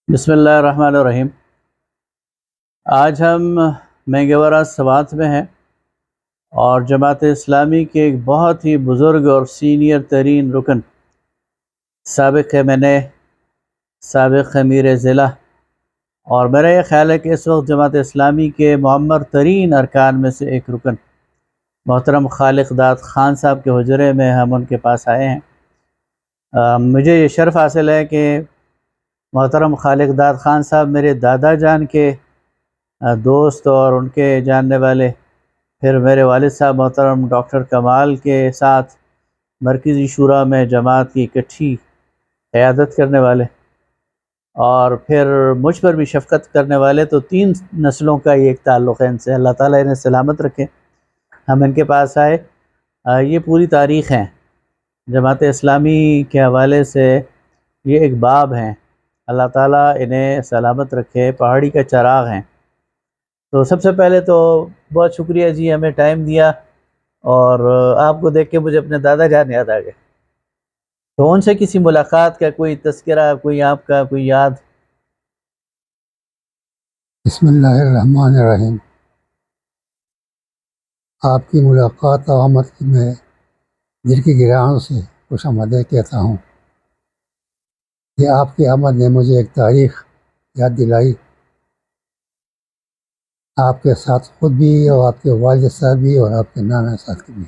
بسم اللہ الرحمن الرحیم۔ آج ہم مینگورہ سوات میں ہیں اور جماعت اسلامی کے ایک بہت ہی بزرگ اور سینئر ترین رکن، سابق سابق امیر ضلع، اور میرا یہ خیال ہے کہ اس وقت جماعت اسلامی کے معمر ترین ارکان میں سے ایک رکن محترم خالق داد خان صاحب کے حجرے میں ہم ان کے پاس آئے ہیں۔ مجھے یہ شرف حاصل ہے کہ محترم خالق داد خان صاحب میرے دادا جان کے دوست اور ان کے جاننے والے، پھر میرے والد صاحب محترم ڈاکٹر کمال کے ساتھ مرکزی شورا میں جماعت کی اکٹھی قیادت کرنے والے، اور پھر مجھ پر بھی شفقت کرنے والے۔ تو تین نسلوں کا یہ ایک تعلق ہے ان سے، اللہ تعالیٰ انہیں سلامت رکھے۔ ہم ان کے پاس آئے، یہ پوری تاریخ ہیں جماعت اسلامی کے حوالے سے، یہ ایک باب ہیں، اللہ تعالیٰ انہیں سلامت رکھے، پہاڑی کا چراغ ہیں۔ تو سب سے پہلے تو بہت شکریہ جی، ہمیں ٹائم دیا، اور آپ کو دیکھ کے مجھے اپنے دادا جان یاد آ گئے۔ تو ان سے کسی ملاقات کا کوئی تذکرہ، کوئی آپ کا کوئی یاد؟ بسم اللہ الرحمن الرحیم۔ آپ کی ملاقات اور آمد کی میں دل کی گہرائیوں سے خوش آمدید کہتا ہوں کہ آپ کی آمد نے مجھے ایک تاریخ یاد دلائی، آپ کے ساتھ خود بھی اور آپ کے والد صاحب بھی اور آپ کے نانا صاحب بھی۔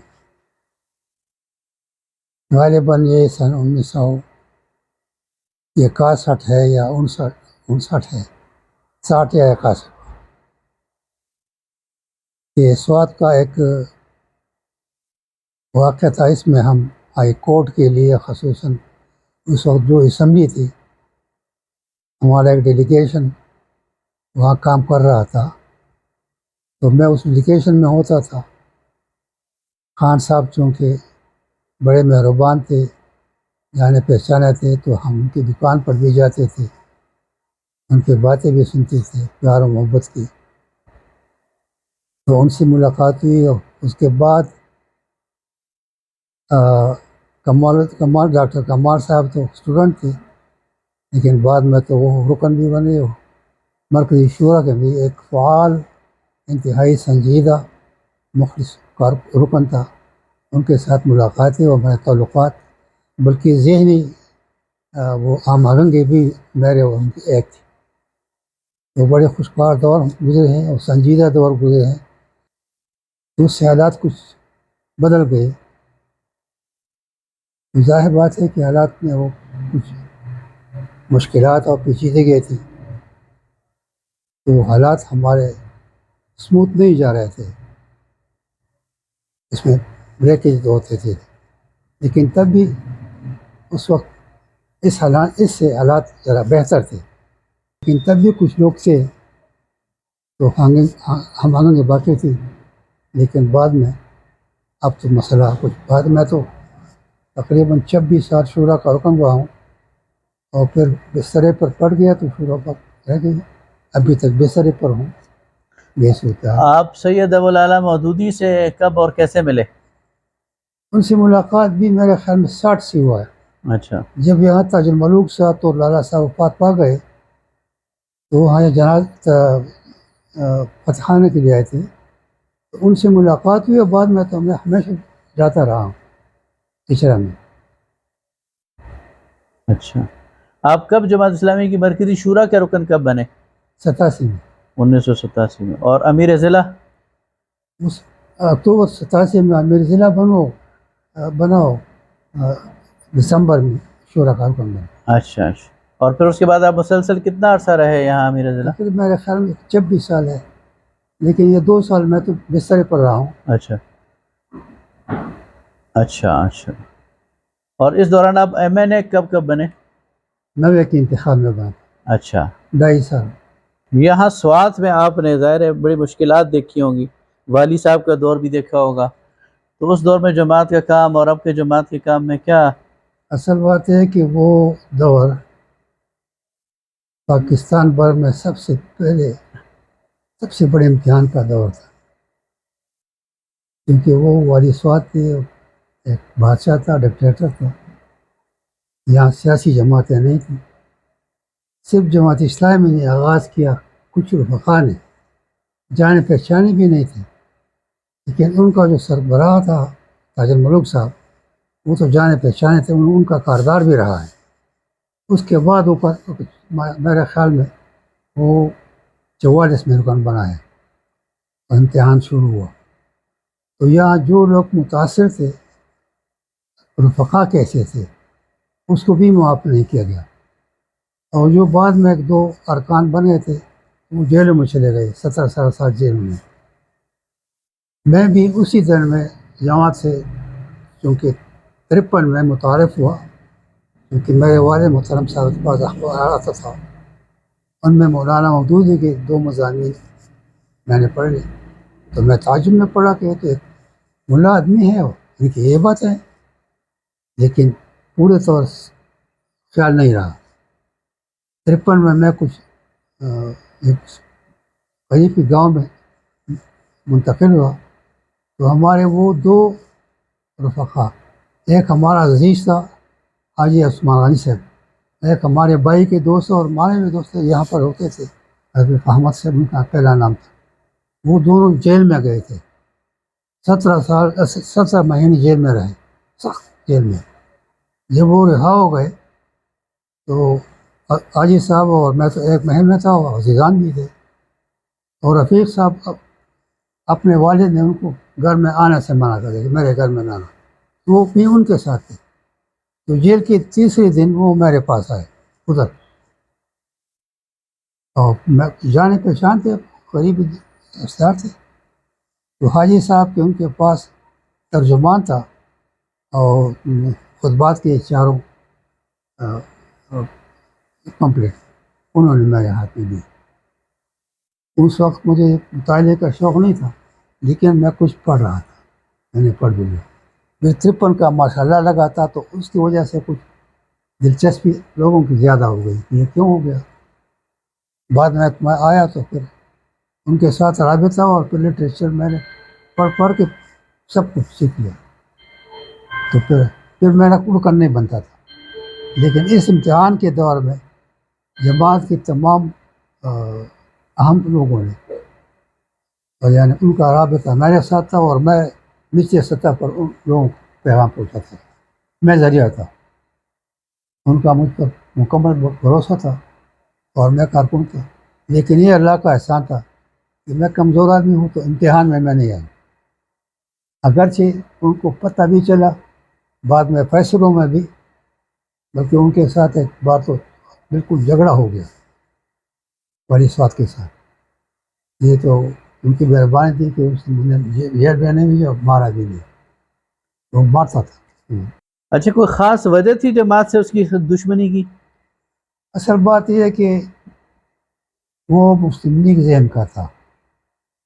غالباً یہ سن 1961 ہے یا 59 ہے، 60 یا 61۔ یہ سوات کا ایک واقعہ تھا، اس میں ہم ہائی کورٹ کے لیے خصوصاً اس وقت جو اسمبلی تھی، ہمارا ایک ڈیلیگیشن وہاں کام کر رہا تھا، تو میں اس ڈیلیگیشن میں ہوتا تھا۔ خان صاحب چونکہ بڑے مہربان تھے، جانے پہچانے تھے، تو ہم ان کی دکان پر بھی جاتے تھے، ان کی باتیں بھی سنتے تھے پیار و محبت کی۔ تو ان سے ملاقات ہوئی، اور اس کے بعد کمال ڈاکٹر کمال صاحب تو اسٹوڈنٹ تھے، لیکن بعد میں تو وہ رکن بھی بنے، مرکزی شورا کے بھی ایک فعال، انتہائی سنجیدہ مخلص رکن تھا۔ ان کے ساتھ ملاقاتیں اور میرے تعلقات، بلکہ ذہنی وہ ہم آہنگی بھی میرے اور ان کی ایک تھی۔ تو بڑے خوشگوار دور گزرے ہیں اور سنجیدہ دور گزرے ہیں۔ تو اس سے حالات کچھ بدل گئے، ظاہر بات ہے کہ حالات میں وہ کچھ مشکلات اور پیچیدگی تھی، تو حالات ہمارے اسموتھ نہیں جا رہے تھے، اس میں بریکیج ہوتے تھے، لیکن تب بھی اس وقت اس سے حالات ذرا بہتر تھے، لیکن تب بھی کچھ لوگ تھے تو ہم آگے باقی تھی۔ لیکن بعد میں اب تو مسئلہ کچھ، بعد میں تو تقریباً 26 سال شورا کا رکن ہوا ہوں، اور پھر بسترے پر پڑ گیا تو شورا پر رہ گئی، ابھی تک بسترے پر ہوں۔ یہ صورتحال۔ آپ سید ابوالعالی مودودی سے کب اور کیسے ملے؟ ان سے ملاقات بھی میرے خیال میں 60 سے ہوا ہے۔ اچھا، جب یہاں تاج الملوک صاحب تو لالا صاحب وفات پا گئے، تو وہاں جنازہ فتحانے کے لیے آئے تھے، تو ان سے ملاقات ہوئی، اور بعد میں تو میں ہمیشہ جاتا رہا ہوں اچرا میں۔ اچھا، آپ کب جماعت اسلامی کی مرکزی شورا کے رکن کب بنے؟ 87 میں۔ 1987 میں۔ اور امیر ضلع؟ اس اکتوبر 87 میں امیر ضلع بناؤ دسمبر میں شورا کا رکن بنا۔ اچھا اچھا، اور پھر اس کے بعد آپ مسلسل کتنا عرصہ رہے یہاں امیر ضلع؟ پھر میرے خیال میں 26 سال ہے، لیکن یہ 2 سال میں تو بسترے پر رہا ہوں۔ اچھا اچھا اچھا، اور اس دوران آپ ایم این اے کب بنے؟ 90 کے انتخاب میں بنا، اچھا، 2.5 سال۔ یہاں سوات میں آپ نے ظاہر ہے بڑی مشکلات دیکھی ہوں گی، والی صاحب کا دور بھی دیکھا ہوگا، تو اس دور میں جماعت کا کام اور اب کے جماعت کے کام میں کیا؟ اصل بات ہے کہ وہ دور پاکستان بھر میں سب سے بڑے امتحان کا دور تھا، کیونکہ وہ والی سوات تھے، ایک بادشاہ تھا، ڈکٹیٹر تھا، یہاں سیاسی جماعتیں نہیں تھیں، صرف جماعت اسلامی نے آغاز کیا، کچھ رفقا نے، جانے پہچانے بھی نہیں تھے، لیکن ان کا جو سربراہ تھا تاج الملک صاحب، وہ تو جانے پہچانے تھے، ان کا کاردار بھی رہا ہے۔ اس کے بعد اوپر میرے خیال میں وہ 44 میں رکن بنا ہے اور امتحان شروع ہوا، تو یہاں جو لوگ متاثر تھے رفقا کیسے تھے اس کو بھی معاف نہیں کیا گیا، اور جو بعد میں ایک دو ارکان بن گئے تھے وہ جیلوں میں چلے گئے، 17 سال جیل میں۔ میں بھی اسی دن میں جماعت سے چونکہ 53 میں متعارف ہوا، کیونکہ میرے والد محترم صاحب کے پاس اخبار آتا تھا، ان میں مولانا مودودی کے 2 مضامین میں نے پڑھ لی، تو میں تعجب میں پڑھا کہ وہ تو ایک ملا آدمی ہے، ان کی یہ بات ہے، لیکن پورے طور خیال نہیں رہا۔ 53 میں کچھ ایک قریب کے گاؤں میں منتقل ہوا، تو ہمارے وہ 2 رفقا، ایک ہمارا عزیز تھا حاجی عثمان غنی صاحب، ایک ہمارے بھائی کے دوست اور ہمارے بھی دوست یہاں پر ہوتے تھے، حضرت احمد صاحب ان کا پہلا نام تھا، وہ دونوں جیل میں گئے تھے، 17 مہینے جیل میں رہے، سخت جیل میں۔ جب وہ رہا ہو گئے تو حاجی صاحب اور میں تو ایک محل میں تھا، اور عزیزان بھی تھے، اور رفیق صاحب اپنے والد نے ان کو گھر میں آنے سے منع کر دیا کہ میرے گھر میں نہ آنا، وہ بھی ان کے ساتھ تھے، تو جیل کے تیسرے دن وہ میرے پاس آئے ادھر، اور میں جانے پہچان تھے، قریبی رشتے دار تھے، تو حاجی صاحب کے ان کے پاس ترجمان تھا، اور خطبات کے 4 کمپلیٹ انہوں نے میرے ہاتھ میں دی۔ اس وقت مجھے مطالعے کا شوق نہیں تھا، لیکن میں کچھ پڑھ رہا تھا، میں نے پڑھ بھی لیا، میں 53 کا ماشاء اللہ لگا تھا، تو اس کی وجہ سے کچھ دلچسپی لوگوں کی زیادہ ہو گئی، یہ کیوں ہو گیا؟ بعد میں آیا تو پھر ان کے ساتھ رابطہ، اور پھر لٹریچر میں نے پڑھ کے سب کچھ سیکھ لیا، تو پھر میرا رکن نہیں بنتا تھا، لیکن اس امتحان کے دور میں جماعت کے تمام اہم لوگوں نے، اور یعنی ان کا رابطہ میرے ساتھ تھا، اور میں نچلے سطح پر ان لوگوں کو پیغام پہنچاتا تھا، میں ذریعہ تھا، ان کا مجھ پر مکمل بھروسہ تھا، اور میں کارکن تھا، لیکن یہ اللہ کا احسان تھا کہ میں کمزور آدمی ہوں، تو امتحان میں نہیں آیا، اگرچہ ان کو پتہ بھی چلا بعد میں فیصلوں میں بھی، بلکہ ان کے ساتھ ایک بار تو بالکل جھگڑا ہو گیا بڑی سوات کے ساتھ، یہ تو ان کی مہربانی تھی کہ اس نے جیل بھی نہیں اور مارا بھی نہیں، وہ مارتا تھا۔ اچھا، کوئی خاص وجہ تھی جماعت سے اس کی دشمنی کی؟ اصل بات یہ ہے کہ وہ مسلم لیگ ذہن کا تھا،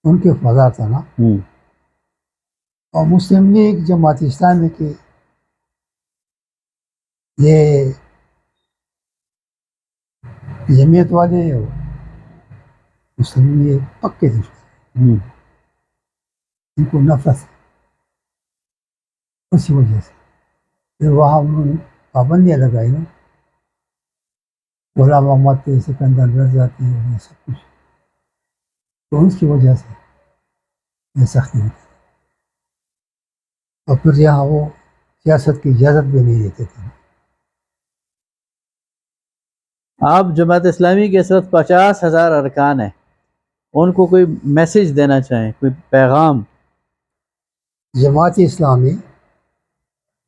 ان کے فضا تھا نا، اور مسلم لیگ جماعت اسلامی کی یہ جمعیت والے اور مسلم لیگ پکے دشمن، ان کو نفرت ہے، اسی وجہ سے پھر وہاں انہوں نے پابندیاں لگائی نا، غلام محمد تھے، سکندر مرزا تھے، یہ سب کچھ، تو اس کی وجہ سے یہ سختی ہوتی، اور پھر یہاں وہ سیاست کی اجازت بھی نہیں دیتے تھے۔ آپ جماعت اسلامی کے اس وقت 50,000 ارکان ہیں، ان کو کوئی میسج دینا چاہیں، کوئی پیغام؟ جماعت اسلامی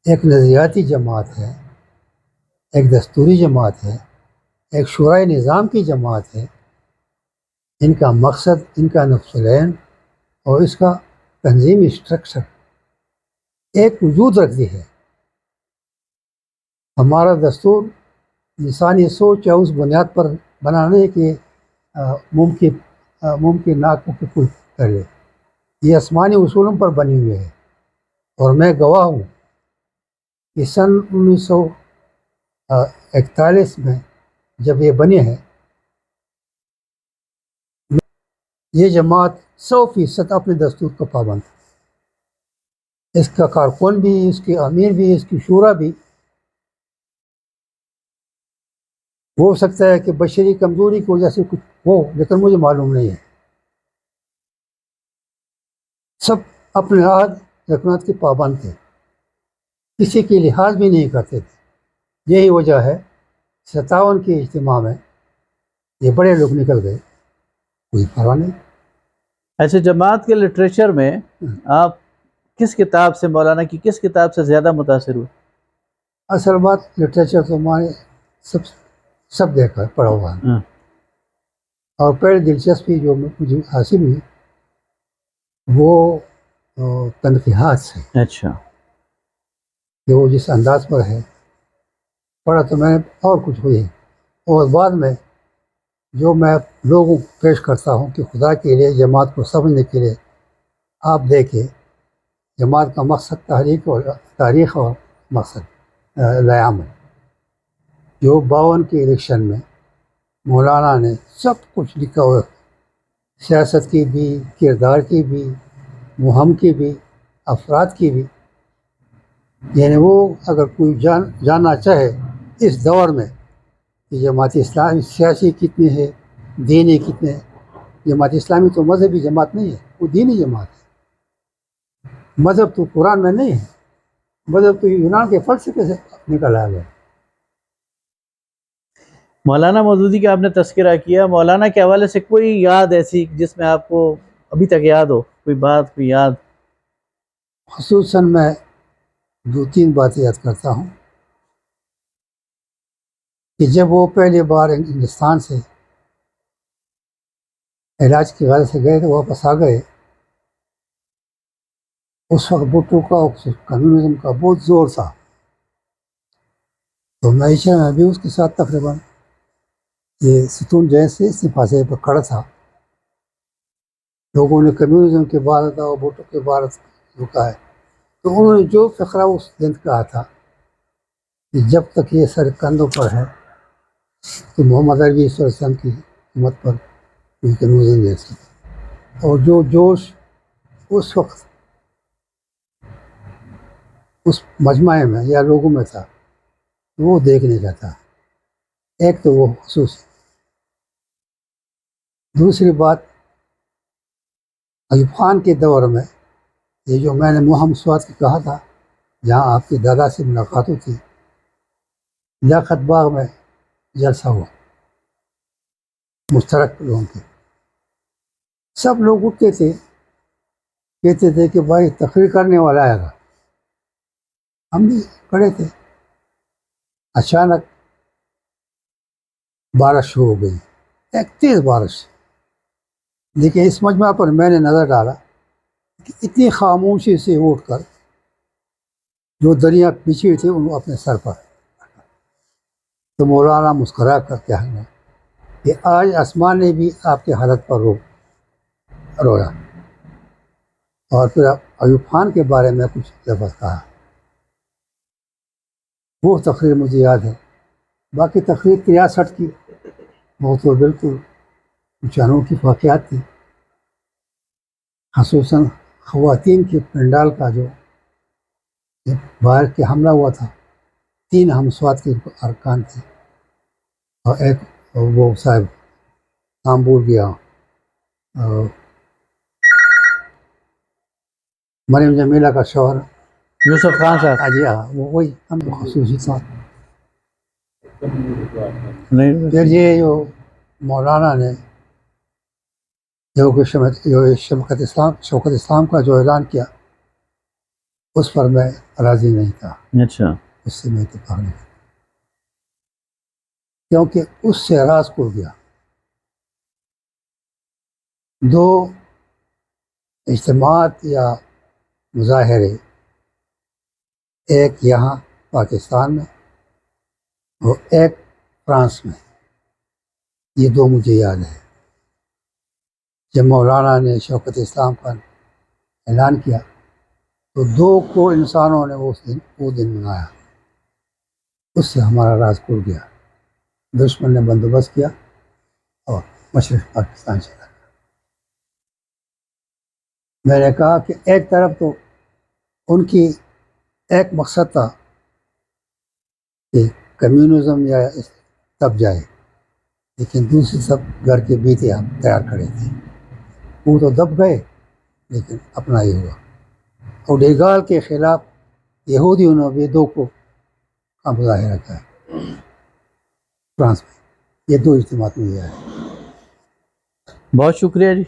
ایک نظریاتی جماعت ہے، ایک دستوری جماعت ہے، ایک شورائے نظام کی جماعت ہے، ان کا مقصد، ان کا نفس العین اور اس کا تنظیمی اسٹرکچر ایک وجود رکھتی ہے۔ ہمارا دستور انسانی سوچ یا اس بنیاد پر بنانے کے ممکن نہ کو کل کر لے، یہ آسمانی اصولوں پر بنی ہوئی ہے، اور میں گواہ ہوں کہ سن 1941 میں جب یہ بنے ہیں، یہ جماعت 100% اپنے دستور کا پابند ہے، اس کا کارکن بھی، اس کے امیر بھی، اس کی شورا بھی ہو سکتا ہے کہ بشری کمزوری کی وجہ سے کچھ ہو، لیکن مجھے معلوم نہیں ہے. سب اپنے عہد رکنات کے پابند تھے، کسی کی لحاظ بھی نہیں کرتے تھے. یہی وجہ ہے 57 کے اجتماع میں یہ بڑے لوگ نکل گئے، کوئی پرواہ نہیں. ایسے جماعت کے لٹریچر میں آپ کس کتاب سے، مولانا کی کس کتاب سے زیادہ متاثر ہوئے؟ اصل بات لٹریچر تو ہمارے سب دیکھا پڑھا ہوا ہے، ہاں، اور پہلے دلچسپی جو مجھے حاصل ہوئی وہ تنقیحات سے، اچھا. کہ وہ جس انداز پر ہے. پڑھا تو میں نے اور کچھ ہوئی، اور بعد میں جو میں لوگوں کو پیش کرتا ہوں کہ خدا کے لیے جماعت کو سمجھنے کے لیے آپ دیکھیں، جماعت کا مقصد تاریخ اور مقصد لیام ہے. جو 52 کے الیکشن میں مولانا نے سب کچھ لکھا ہوا، سیاست کی بھی، کردار کی بھی، مہم کی بھی، افراد کی بھی. یعنی وہ اگر کوئی جاننا چاہے اس دور میں کہ جماعت اسلامی سیاسی کتنی ہے، دینی کتنے ہے. جماعت اسلامی تو مذہبی جماعت نہیں ہے، وہ دینی جماعت ہے. مذہب تو قرآن میں نہیں ہے، مذہب تو یونان کے فلسفے سے نکل آیا ہے. مولانا مودودی کا آپ نے تذکرہ کیا، مولانا کے حوالے سے کوئی یاد ایسی جس میں آپ کو ابھی تک یاد ہو، کوئی بات، کوئی یاد؟ خصوصاً میں 2-3 باتیں یاد کرتا ہوں کہ جب وہ پہلی بار ہندوستان سے علاج کی غرض سے گئے تو واپس آ گئے. اس وقت بھٹو کا کمیونزم کا بہت زور تھا، تو معیشہ میں بھی اس کے ساتھ تقریباً یہ ستون جیسے استفاضے پر کھڑا تھا. لوگوں نے کمیونزم کے بارے اور بھٹو کے بارے رکا ہے، تو انہوں نے جو فقرہ اس دن کہا تھا کہ جب تک یہ سر کندھوں پر ہے تو محمد عربی صلی اللہ علیہ وسلم کی حکومت پر کوئی کمیونزم نہیں سکتا. اور جو جوش اس وقت اس مجمع میں یا لوگوں میں تھا وہ دیکھنے کا تھا. ایک تو وہ خصوص. دوسری بات، ایوب خان کے دور میں یہ جو میں نے مہم سوات کی کہا تھا جہاں آپ کے دادا سے ملاقات ہوئی تھی، لیاقت باغ میں جلسہ ہوا مشترک لوگوں کے. سب لوگ اٹھتے تھے، کہتے تھے کہ بھائی تقریر کرنے والا آئے گا. ہم بھی کھڑے تھے. اچانک بارش شروع ہو گئی، ایک تیز بارش. لیکن اس مجمع پر میں نے نظر ڈالا کہ اتنی خاموشی سے اٹھ کر جو دریا پیچھے ہوئی تھی ان کو اپنے سر پر. تو مولانا مسکرا کر کہا کہ آج آسمان نے بھی آپ کی حالت پر رویا. اور پھر ایوب خان کے بارے میں کچھ لفظ کہا. وہ تقریر مجھے یاد ہے. باقی تقریر 63 کی وہ تو بالکل کچھ انوکھی واقعات تھی. خصوصاً خواتین کے پنڈال کا جو باہر کے حملہ ہوا تھا. 3 ہمسوات کے ارکان تھے اور ایک وہ صاحب نام بھول گیا، مریم جمیلہ کا شوہر یوسف خان صاحب. جی ہاں، وہی ہم خصوصی تھا. نہیں، پھر یہ جو مولانا نے جو شوکت اسلام کا جو اعلان کیا اس پر میں راضی نہیں تھا. اچھا. اس سے میں اتفاق نہیں تھا کیونکہ اس سے راز کھل گیا. 2 اجتماعات یا مظاہرے، ایک یہاں پاکستان میں اور ایک فرانس میں، یہ 2 مجھے یاد ہے. جب مولانا نے شوکت اسلام کا اعلان کیا تو 2 کروڑ انسانوں نے وہ دن منایا. اس سے ہمارا راز کھل گیا. دشمن نے بندوبست کیا اور مشرق پاکستان چلا گیا. میں نے کہا کہ ایک طرف تو ان کی ایک مقصد تھا کہ کمیونزم یا اس دب جائے، لیکن دوسری سب گھر کے بیٹے ہم تیار کھڑے تھے. وہ تو دب گئے لیکن اپنا ہی ہوا. اور ڈیگال کے خلاف یہودیوں نے بھی 2 کو کا مظاہرہ کیا فرانس میں. یہ 2 اجتماعات میں ہے. بہت شکریہ جی.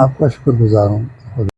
آپ کا شکر گزار ہوں.